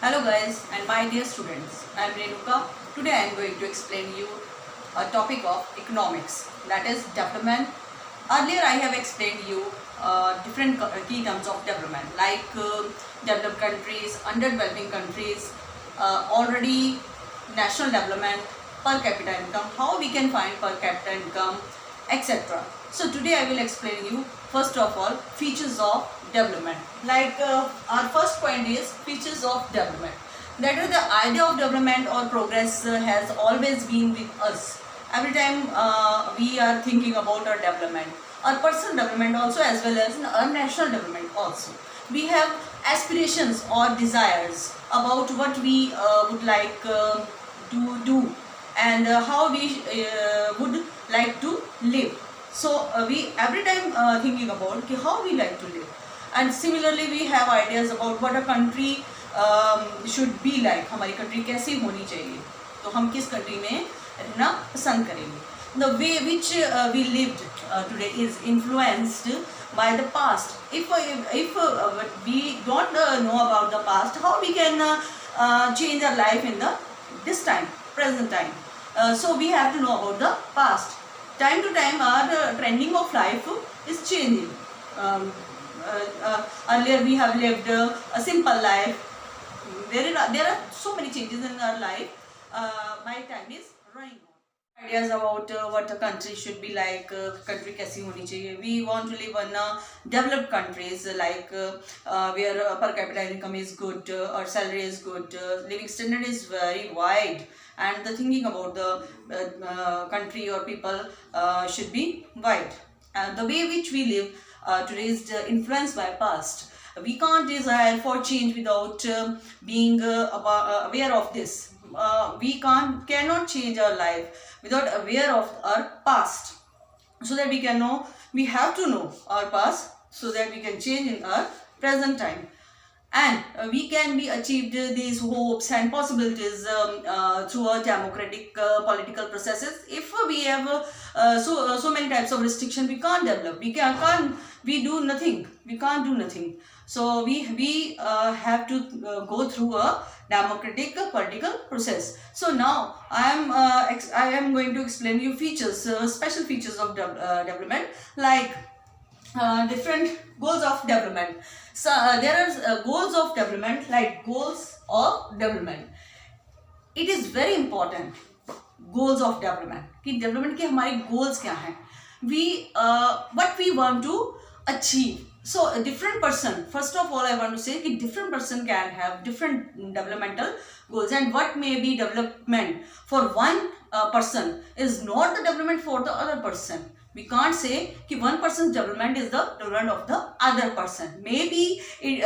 Hello guys and my dear students, I am Renuka. Today I am going to explain you a topic of economics, that is development. Earlier I have explained you different key terms of development like developed countries, underdeveloping countries, already national development, per capita income, how we can find per capita income, etc. So today I will explain you first of all features of development. Like our first point is features of development. That is, the idea of development or progress has always been with us. Every time we are thinking about our development, our personal development also, as well as our national development also. We have aspirations or desires about what we would like to do and how we would like to live. So we every time thinking about how we like to live, and similarly we have ideas about what a country should be like. हमारी country कैसी होनी चाहिए, तो हम किस country में रहना पसंद करेंगे. The way which we lived today is influenced by the past. If we don't know about the past, how we can change our life in this time, present time. So we have to know about the past. Time to time our trending of life is changing. Earlier we have lived a simple life. There are so many changes in our life. My time is running on. Ideas about what a country should be like, country कैसी होनी चाहिए. We want to live in developed countries like where per capita income is good, our salary is good, living standard is very wide, and the thinking about the country or people should be wide. And the way which we live today is influenced by past. We can't desire for change without being aware of this. We cannot change our life without aware of our past. So that we can know, we have to know our past so that we can change in our present time. And we can be achieved these hopes and possibilities through a democratic political processes. If we have so many types of restriction, we can't develop. We do nothing. We can't do nothing. So we have to go through a democratic political process. So now I am going to explain you features, special features of development, like different goals of development. So there are goals of development, like goals of development. It is very important, goals of development, कि development के हमारे goals क्या हैं, we what we want to achieve. So a different person, first of all I want to say कि different person can have different developmental goals, and what may be development for one person is not the development for the other person. We can't say that one person's development is the development of the other person. Maybe it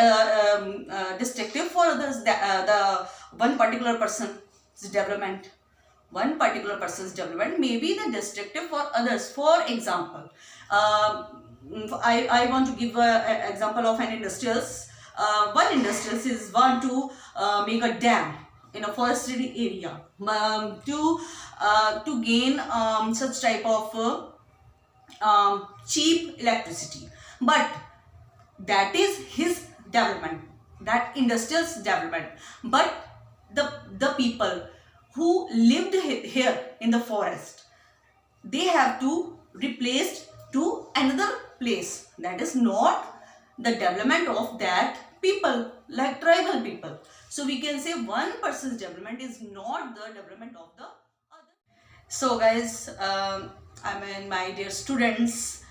destructive for others. The one particular person's development, may be the destructive for others. For example, I want to give an example of an industrialist. One industrialist is want to make a dam in a forested area to gain such type of cheap electricity, but that is his development, that industrial's development. But the people who lived here in the forest, they have to replaced to another place. That is not the development of that people, like tribal people. So we can say one person's development is not the development of the other. So guys, I mean my dear students,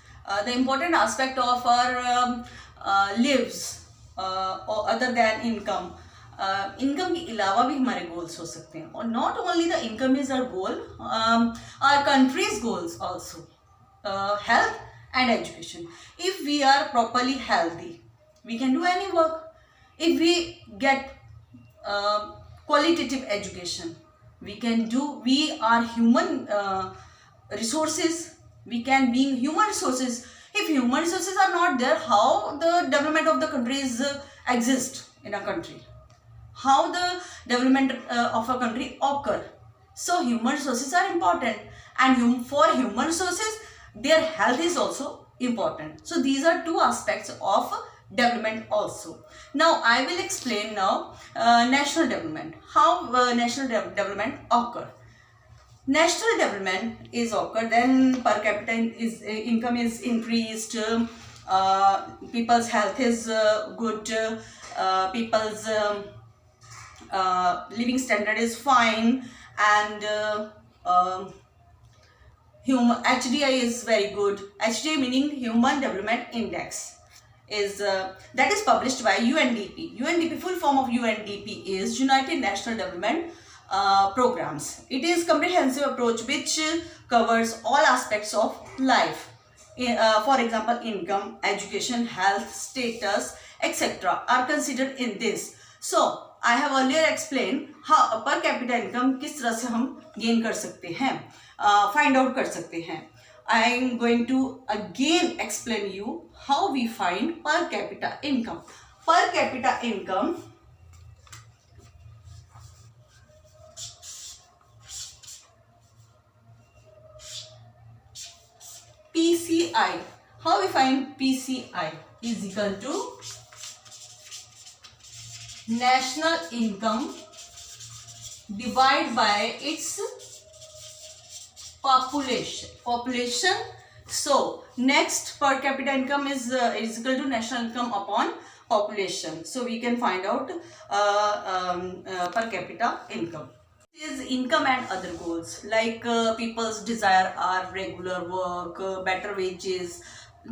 the important aspect of our lives or other than income, income के अलावा भी हमारे goals हो सकते हैं. और not only the income is our goal, our country's goals also, health and education. If we are properly healthy, we can do any work. If we get qualitative education, we are human resources, we can be human resources. If human resources are not there, how the development of the countries exist in a country, how the development of a country occur. So human resources are important, and for human resources their health is also important. So these are two aspects of development also. Now I will explain now national development, how national development occur. National development is occur then per capita income is increased, people's health is good, people's living standard is fine, and HDI is very good. HDI meaning Human Development Index is that is published by UNDP. UNDP, full form of UNDP is United National Development Programs. It is comprehensive approach which covers all aspects of life. For example, income, education, health, status, etc. are considered in this. So I have earlier explained how per capita income किस तरह से हम gain कर सकते हैं, find out कर सकते हैं. I am going to again explain you how we find per capita income. Per capita income PCI. How we find PCI is equal to national income divided by its population. So next, per capita income is equal to national income upon population. So we can find out per capita income. Is income and other goals, like people's desire are regular work, better wages.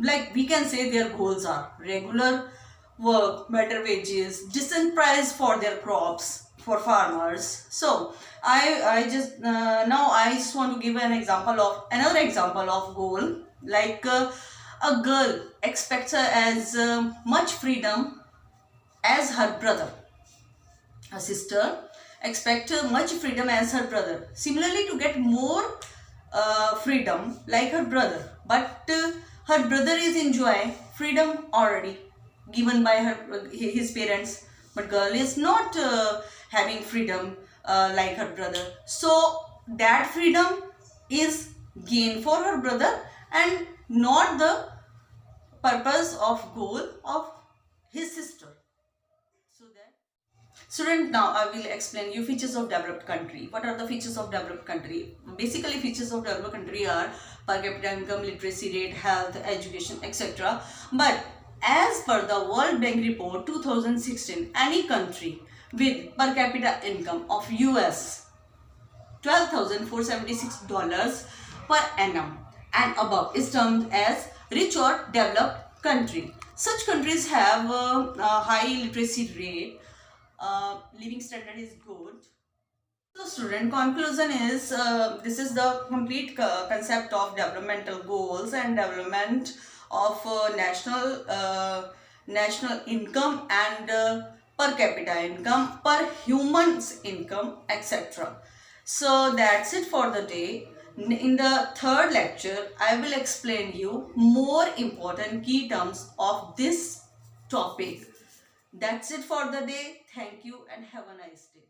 Like we can say their goals are regular work, better wages, decent price for their crops for farmers. So I just now I just want to give another example of goal, like a girl expects as much freedom as her brother. A sister expect much freedom as her brother. Similarly, to get more freedom like her brother, but her brother is enjoying freedom already given by his parents, but girl is not having freedom like her brother. So that freedom is gained for her brother and not the purpose of goal of his sister. So that student, now I will explain you features of developed country. What are the features of developed country? Basically, features of developed country are per capita income, literacy rate, health, education, etc. But as per the World Bank Report 2016, any country with per capita income of US $12,476 per annum and above is termed as rich or developed country. Such countries have a high literacy rate, living standard is good. So student, conclusion is this is the complete concept of developmental goals and development of national income and per capita income, per human's income, etc. So that's it for the day. In the third lecture, I will explain you more important key terms of this topic. That's it for the day. Thank you and have a nice day.